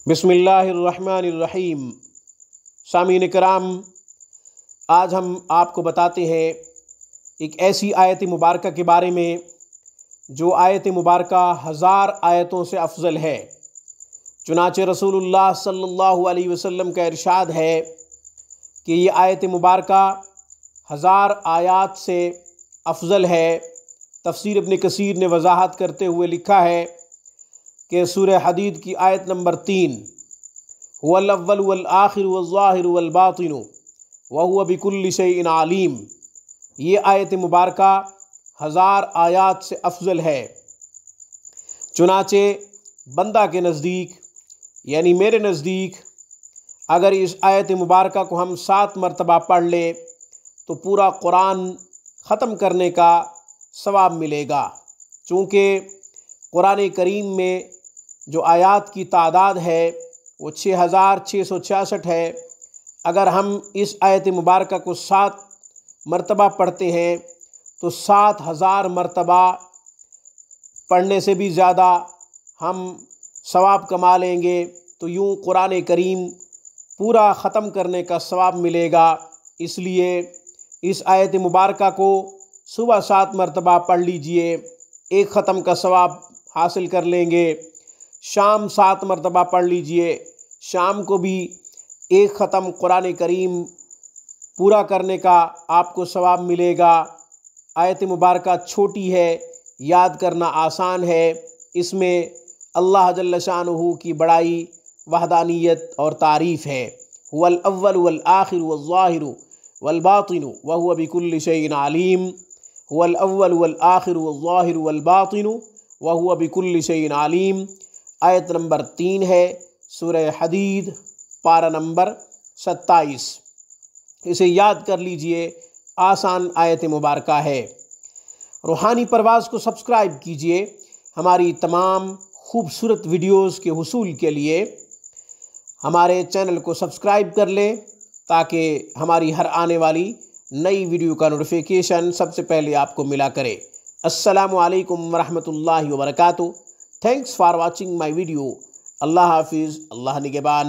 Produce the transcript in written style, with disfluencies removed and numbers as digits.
बिस्मिल्लाहिर्रहमानिर्रहीम। सामीन कराम, आज हम आपको बताते हैं एक ऐसी आयत मुबारका के बारे में जो आयत मुबारका हज़ार आयतों से अफजल है। चुनाचे रसूलुल्लाह सल्लल्लाहु अलैहि वसल्लम का इरशाद है कि ये आयत मुबारका हज़ार आयात से अफजल है। तफसीर अपने कसीर ने वजाहत करते हुए लिखा है कि सूरह हदीद की आयत नंबर 3, हुवल अव्वल वल आखिर वल ज़ाहिर वल बातिन व हुवा बिकुल्लि शैइन अलीम, ये आयत मुबारका हज़ार आयात से अफजल है। चुनाचे बंदा के नज़दीक यानी मेरे नज़दीक अगर इस आयत मुबारका को हम 7 मरतबा पढ़ ले तो पूरा कुरान ख़त्म करने का सवाब मिलेगा। चूँकि कुरान करीम में जो आयात की तादाद है वो 6666 है। अगर हम इस आयत मुबारका को 7 मरतबा पढ़ते हैं तो 7000 मरतबा पढ़ने से भी ज़्यादा हम सवाब कमा लेंगे। तो यूँ कुरान करीम पूरा ख़त्म करने का सवाब मिलेगा। इसलिए इस आयत मुबारका को सुबह 7 मरतबा पढ़ लीजिए, एक ख़त्म का सवाब हासिल कर लेंगे। शाम 7 मरतबा पढ़ लीजिए, शाम को भी एक ख़त्म कुरान करीम पूरा करने का आपको सवाब मिलेगा। आयत मुबारका छोटी है, याद करना आसान है। इसमें अल्लाह जल्ल शानुहु की बड़ाई, वहदानियत और तारीफ़ है। हुवल अव्वल वल आखिर वल ज़ाहिर वल बातिन व हुवा बिकुल्लि शैइन अलीम। हुवल अव्वल वल आखिर वल ज़ाहिर वल बातिन व हुवा बिकुल्लि शैइन अलीम। आयत नंबर 3 है सूरह हदीद, पारा नंबर 27। इसे याद कर लीजिए, आसान आयत मुबारका है। रूहानी परवाज़ को सब्सक्राइब कीजिए। हमारी तमाम खूबसूरत वीडियोस के हुसूल के लिए हमारे चैनल को सब्सक्राइब कर लें ताकि हमारी हर आने वाली नई वीडियो का नोटिफिकेशन सबसे पहले आपको मिला करे। अस्सलामु अलैकुम वरहमतुल्लाहि वबरकातुहू। Thanks for watching my video. अल्लाह हाफिज़, अल्लाह निगहबान।